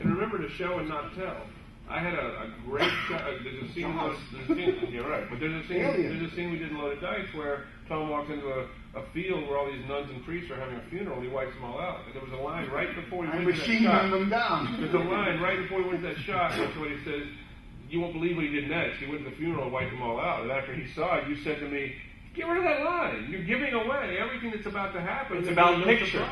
And remember to show and not tell. I had a great shot. There's a scene. Yeah, right. But there's a scene we did in Loaded Dice where Tom walks into a field where all these nuns and priests are having a funeral. And he wipes them all out. And there was a line right before he went to that shot. Them down. There's a line right before he went to that shot. That's what he says. You won't believe what he did next. He went to the funeral and wiped them all out. And after he saw it, you said to me, "Get rid of that line. You're giving away everything that's about to happen." It's about picture.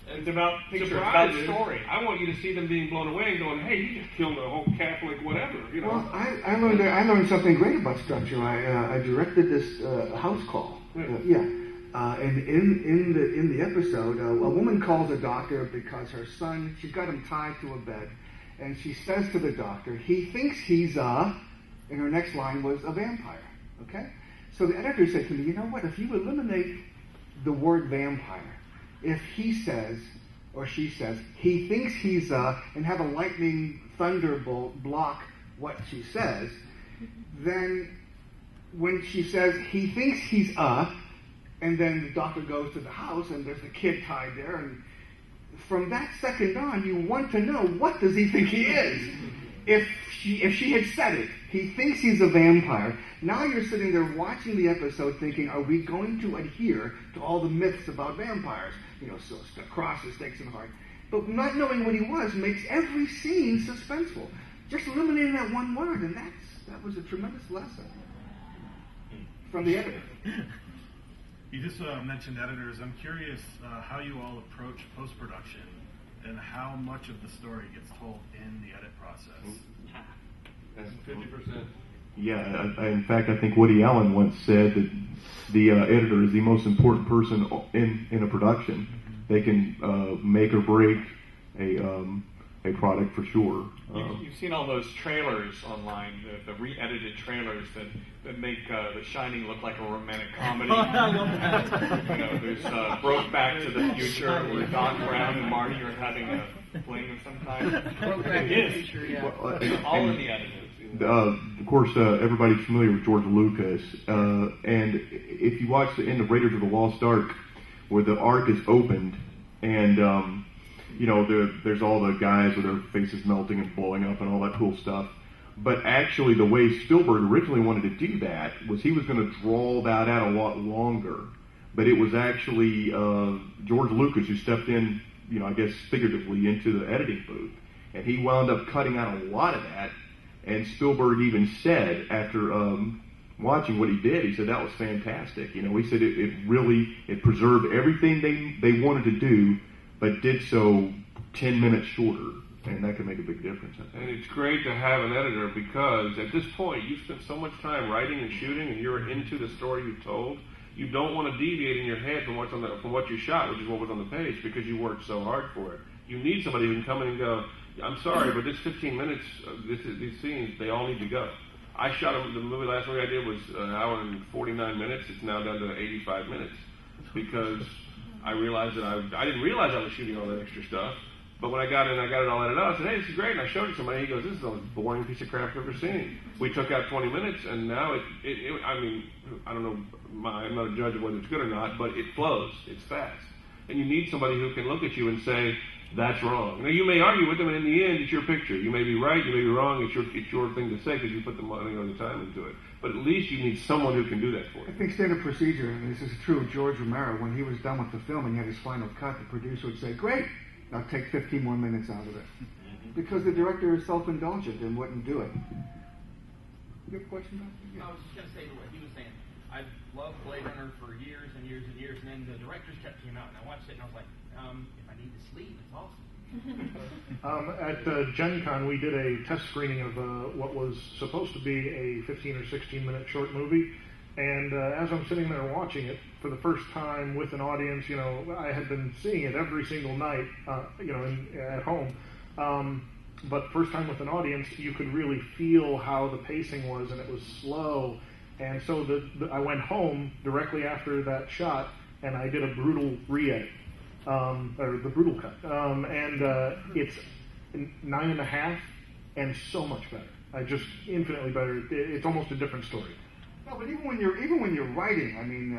It's about picture. It's about story. I want you to see them being blown away and going, "Hey, he just killed a whole Catholic whatever." You know. Well, I learned something great about structure. I directed this house call. And in the episode, a woman calls a doctor because her son, she's got him tied to a bed, and she says to the doctor, he thinks he's and her next line was a vampire. Okay, so the editor said to me, you know what? If you eliminate the word vampire, if he says, or she says, he thinks he's and have a lightning thunderbolt block what she says, then when she says, he thinks he's and then the doctor goes to the house and there's the kid tied there, and from that second on, you want to know, what does he think he is? If she had said it, he thinks he's a vampire. Now you're sitting there watching the episode thinking, are we going to adhere to all the myths about vampires? You know, so crosses, stakes, and heart. But not knowing what he was makes every scene suspenseful. Just eliminating that one word, and that was a tremendous lesson from the editor. You just mentioned editors. I'm curious how you all approach post-production and how much of the story gets told in the edit process. That's 50%. Yeah, in fact, I think Woody Allen once said that the editor is the most important person in a production. They can make or break a product for sure. You've seen all those trailers online, the re-edited trailers that make The Shining look like a romantic comedy. I love that. You know, there's Brokeback to the Future, where Doc Brown and Marty are having a fling of some kind. Brokeback to the Future, yeah. Well, all in the editors. Of course, everybody's familiar with George Lucas, and if you watch the end of Raiders of the Lost Ark, where the Ark is opened, and you know, there's all the guys with their faces melting and blowing up and all that cool stuff. But actually, the way Spielberg originally wanted to do that was he was going to draw that out a lot longer. But it was actually George Lucas who stepped in, you know, I guess figuratively, into the editing booth. And he wound up cutting out a lot of that. And Spielberg even said, after watching what he did, he said that was fantastic. You know, he said it preserved everything they wanted to do, but did so 10 minutes shorter, and that can make a big difference, I think. And it's great to have an editor because at this point you've spent so much time writing and shooting, and you're into the story you told. You don't want to deviate in your head from what you shot, which is what was on the page, because you worked so hard for it. You need somebody who can come in and go, I'm sorry, but this 15 minutes, these scenes, they all need to go. I shot the last movie I did was an hour and 49 minutes. It's now down to 85 minutes because I realized that I didn't realize I was shooting all that extra stuff. But when I got it all edited out, I said, hey, this is great. And I showed it to somebody. He goes, this is the most boring piece of crap I've ever seen. We took out 20 minutes, and now I mean, I don't know, I'm not a judge of whether it's good or not, but it flows. It's fast. And you need somebody who can look at you and say, that's wrong. Now, you may argue with them, and in the end, it's your picture. You may be right, you may be wrong. It's your thing to say because you put the money or the time into it. But at least you need someone who can do that for you. I think standard procedure, and this is true of George Romero, when he was done with the film and he had his final cut, the producer would say, great, now take 15 more minutes out of it. Because the director is self-indulgent and wouldn't do it. You have a question about that? I was just going to say to what he was saying. I loved Blade Runner for years and years and years, and then the directors kept came out, and I watched it, and I was like, if I need to sleep, it's awesome. At Gen Con, we did a test screening of what was supposed to be a 15 or 16-minute short movie, and as I'm sitting there watching it for the first time with an audience, you know, I had been seeing it every single night, you know, at home, but first time with an audience, you could really feel how the pacing was, and it was slow. And so I went home directly after that shot, and I did a brutal re-edit, or the brutal cut. And it's 9.5, and so much better. Just infinitely better. It's almost a different story. No, but even when you're writing, I mean,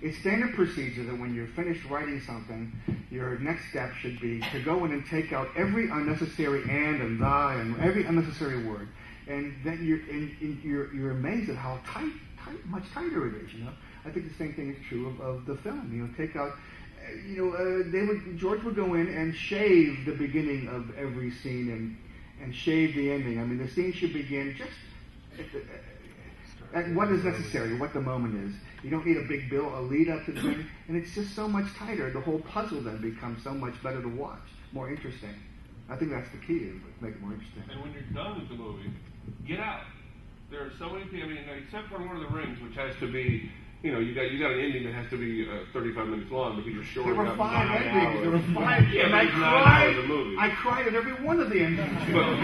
It's standard procedure that when you're finished writing something, your next step should be to go in and take out every unnecessary and the and every unnecessary word, and then you're amazed at how much tighter it is. I think the same thing is true of the film. Take out. George would go in and shave the beginning of every scene and shave the ending. I mean, the scene should begin just at what is necessary, what the moment is. You don't need a big a lead up to the thing, and it's just so much tighter. The whole puzzle then becomes so much better to watch, more interesting. I think that's the key to make it more interesting. And when you're done with the movie, get out. There are so many people. I mean, except for Lord of the Rings, which has to be. You got an ending that has to be 35 minutes long because you're short. There were 5 endings. There were 5, yeah, and I cried at every one of the endings. But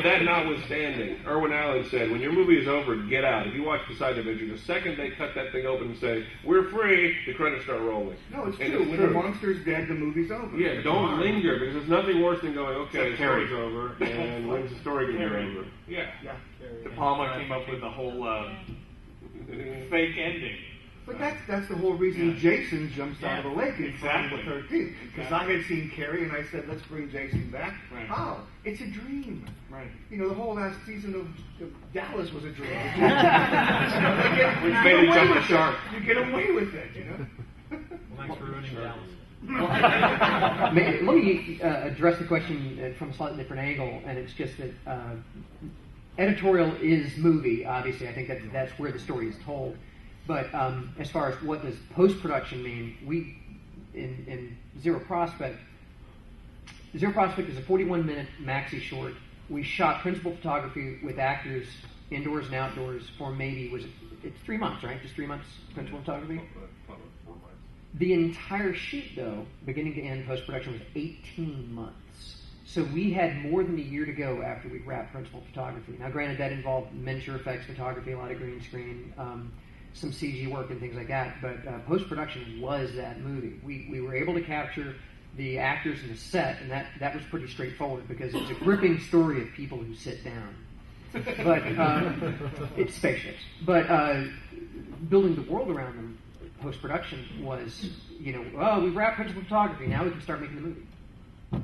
that notwithstanding, Irwin Allen said, when your movie is over, get out. If you watch The Side Adventure, the second they cut that thing open and say, we're free, the credits start rolling. No, it's true. When the monster's dead, the movie's over. Yeah, don't linger, because there's nothing worse than going, okay, the story's over, and when's the story going to be over? Yeah. De Palma came up with the whole fake ending. But that's the whole reason Jason jumps out of the lake in Friday the 13th. Because I had seen Carrie and I said, let's bring Jason back. Right. Oh, it's a dream. Right. The whole last season of Dallas was a dream. Which made it jump the shark. You get away with it, Well, thanks for ruining Dallas. Let me address the question from a slightly different angle, and it's just that editorial is movie, obviously. I think that's where the story is told. But as far as what does post-production mean, we, in Zero Prospect is a 41-minute maxi short. We shot principal photography with actors indoors and outdoors for it's 3 months, right? Just 3 months principal photography? 4 months. The entire shoot, though, beginning to end post-production, was 18 months. So we had more than a year to go after we wrapped principal photography. Now, granted, that involved miniature effects photography, a lot of green screen, some CG work and things like that, but post-production was that movie. We were able to capture the actors in the set, and that was pretty straightforward because it's a gripping story of people who sit down. But it's spaceships. But building the world around them post-production was, we've wrapped principal photography, now we can start making the movie. I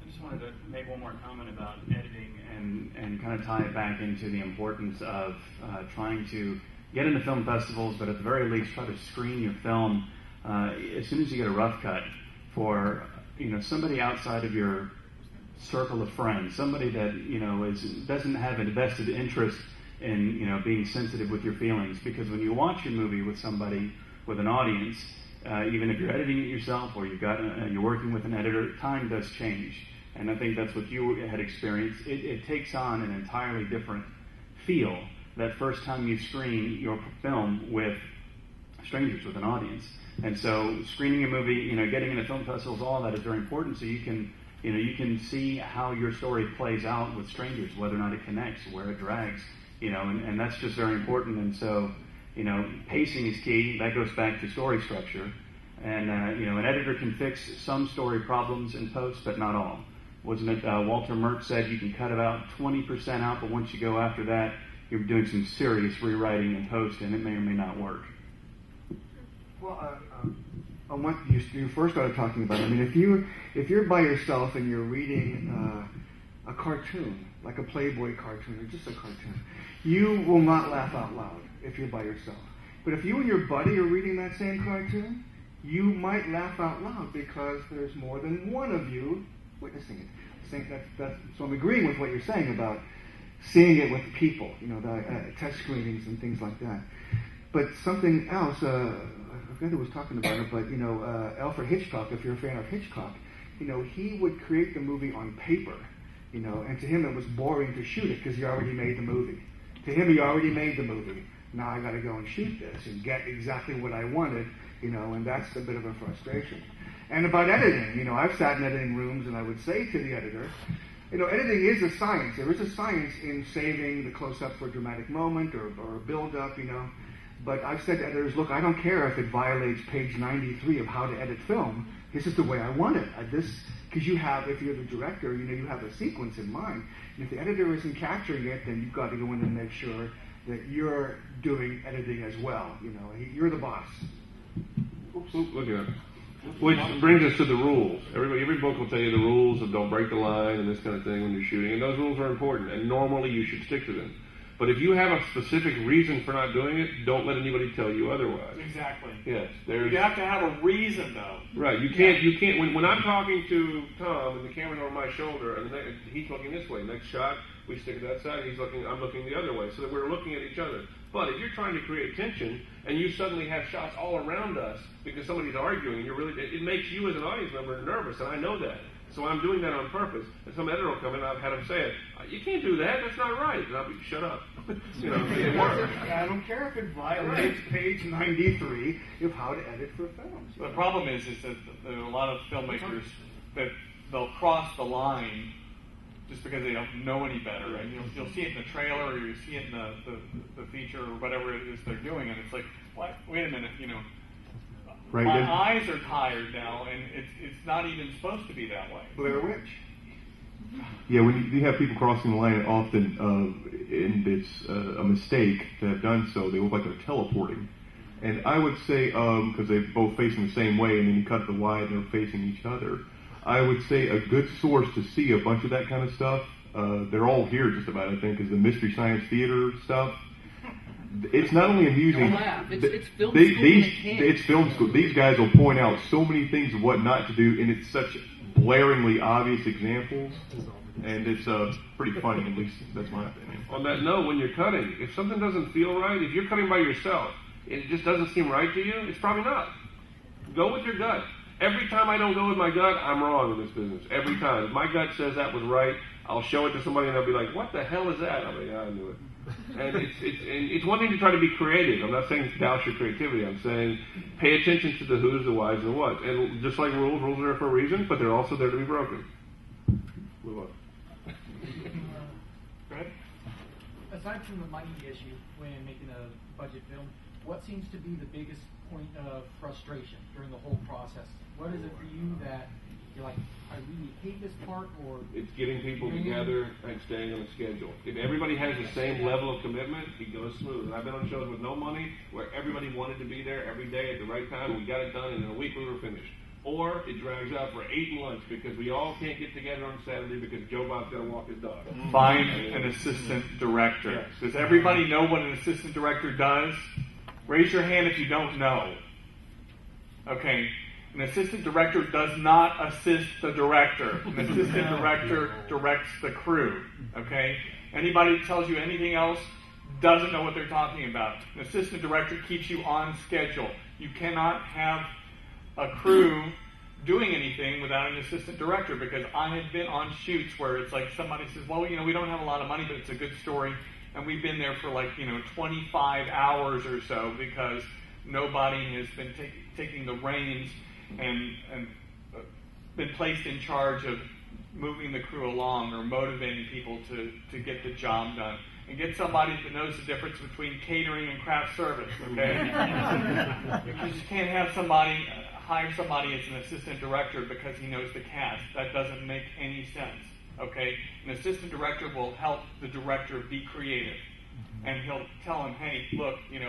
just wanted to make one more comment about editing and kind of tie it back into the importance of trying to get into film festivals, but at the very least try to screen your film as soon as you get a rough cut for somebody outside of your circle of friends, somebody that doesn't have a vested interest in being sensitive with your feelings. Because when you watch your movie with somebody, with an audience, even if you're editing it yourself or you're working with an editor, time does change. And I think that's what you had experienced. It takes on an entirely different feel that first time you screen your film with strangers, with an audience. And so screening a movie, getting into film festivals, all that is very important so you can see how your story plays out with strangers, whether or not it connects, where it drags, and that's just very important. And so, pacing is key. That goes back to story structure. And, an editor can fix some story problems in post, but not all. Wasn't it Walter Merck said you can cut about 20% out, but once you go after that, you're doing some serious rewriting in post, and it may or may not work. Well, on what you first started talking about, I mean, if you're by yourself and you're reading a cartoon, like a Playboy cartoon or just a cartoon, you will not laugh out loud if you're by yourself. But if you and your buddy are reading that same cartoon, you might laugh out loud because there's more than one of you witnessing it. So I'm agreeing with what you're saying about seeing it with people, the test screenings and things like that. But something else, I forget who was talking about it, but Alfred Hitchcock, if you're a fan of Hitchcock, he would create the movie on paper, and to him it was boring to shoot it because he already made the movie. To him, he already made the movie. Now I got to go and shoot this and get exactly what I wanted, and that's a bit of a frustration. And about editing, I've sat in editing rooms and I would say to the editor, editing is a science. There is a science in saving the close-up for a dramatic moment or a build-up, But I've said to editors, look, I don't care if it violates page 93 of how to edit film. This is the way I want it. Because if you're the director, you have a sequence in mind. And if the editor isn't capturing it, then you've got to go in and make sure that you're doing editing as well. You're the boss. Oops, look at that. Which brings us to the rules. Every book will tell you the rules of don't break the line and this kind of thing when you're shooting, and those rules are important, and normally you should stick to them. But if you have a specific reason for not doing it, don't let anybody tell you otherwise. Exactly. Yes. You have to have a reason, though. Right. You can't. When I'm talking to Tom and the camera's over my shoulder, and he's looking this way. Next shot, we stick to that side. I'm looking the other way, so that we're looking at each other. But if you're trying to create tension and you suddenly have shots all around us because somebody's arguing, it makes you as an audience member nervous, and I know that. So I'm doing that on purpose. And some editor will come in, and I've had him say it. You can't do that. That's not right. And I'll be, shut up. It works. I don't care if it violates page 93 of how to edit for films. The problem is that there are a lot of filmmakers that they'll cross the line just because they don't know any better. Right? You'll see it in the trailer, or you see it in the feature, or whatever it is they're doing, and it's like, what? Wait a minute, Right, my eyes are tired now, and it's not even supposed to be that way. Blair Witch. Yeah, when you have people crossing the line, often, and it's a mistake to have done so, they look like they're teleporting. And I would say, because they're both facing the same way, and then you cut the wide, and they're facing each other, I would say a good source to see a bunch of that kind of stuff, they're all here just about, I think, is the Mystery Science Theater stuff. It's not only amusing. Don't laugh. It's film school. It's film school. These guys will point out so many things of what not to do, and it's such blaringly obvious examples, and it's pretty funny. At least that's my opinion. On that note, when you're cutting, if something doesn't feel right, if you're cutting by yourself, and it just doesn't seem right to you, it's probably not. Go with your gut. Every time I don't go with my gut, I'm wrong in this business. Every time. If my gut says that was right, I'll show it to somebody, and they'll be like, "What the hell is that?" I'm like, "Yeah, I knew it." And it's one thing to try to be creative. I'm not saying douse your creativity. I'm saying pay attention to the who's, the whys, and the whats. And just like rules are there for a reason, but they're also there to be broken. Move on. Go ahead. Aside from the money issue when making a budget film, what seems to be the biggest point of frustration during the whole process? What is it for you that you're like, I really hate this part, or it's getting people together and staying on a schedule. If everybody has the same level of commitment, it goes smooth. I've been on shows with no money where everybody wanted to be there every day at the right time, and we got it done, and in a week we were finished. Or it drags out for 8 months because we all can't get together on Saturday because Joe Bob's got to walk his dog. Find an assistant director. Yes. Does everybody know what an assistant director does? Raise your hand if you don't know. Okay. An assistant director does not assist the director. An assistant director directs the crew. Okay? Anybody that tells you anything else doesn't know what they're talking about. An assistant director keeps you on schedule. You cannot have a crew doing anything without an assistant director, because I have been on shoots where it's like somebody says, well, we don't have a lot of money, but it's a good story, and we've been there for 25 hours or so because nobody has been taking the reins and been placed in charge of moving the crew along or motivating people to get the job done. And get somebody that knows the difference between catering and craft service, okay? Because you can't have hire somebody as an assistant director because he knows the cast. That doesn't make any sense, okay? An assistant director will help the director be creative. And he'll tell him, hey, look, we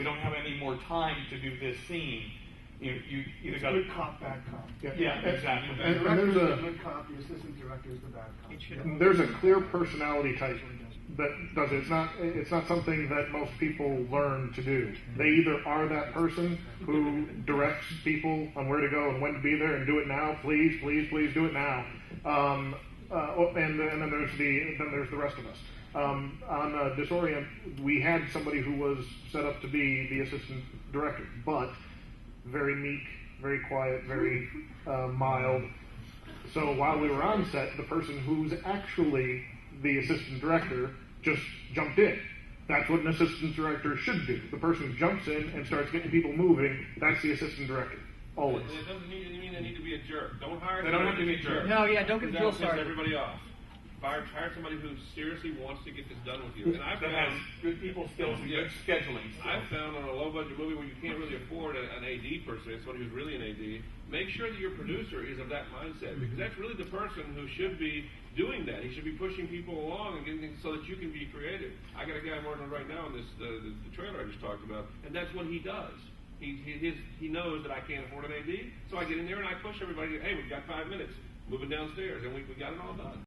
don't have any more time to do this scene. You either got good cop, bad cop. Yeah, exactly. The director is the good cop, the assistant director is the bad cop. There's a clear personality type that does it. It's not something that most people learn to do. They either are that person who directs people on where to go and when to be there and do it now, please do it now. And then there's the rest of us. On Disorient, we had somebody who was set up to be the assistant director, but very meek, very quiet, very mild. So while we were on set, the person who's actually the assistant director just jumped in. That's what an assistant director should do. The person who jumps in and starts getting people moving, that's the assistant director. Always. It doesn't mean they need to be a jerk. Don't hire them. They don't have to be a jerk. No, yeah, don't get the drill piss started. everybody off. hire somebody who seriously wants to get this done with you. And I've That found, has good people skills and good scheduling skills. I've found on a low budget movie where you can't really afford an AD per se, somebody who's really an AD, make sure that your producer is of that mindset, because that's really the person who should be doing that. He should be pushing people along and getting things so that you can be creative. I got a guy I'm working on right now on this the trailer I just talked about, and that's what he does. He knows that I can't afford an AD, so I get in there and I push everybody. Hey, we've got 5 minutes. Move it downstairs, and we got it all done.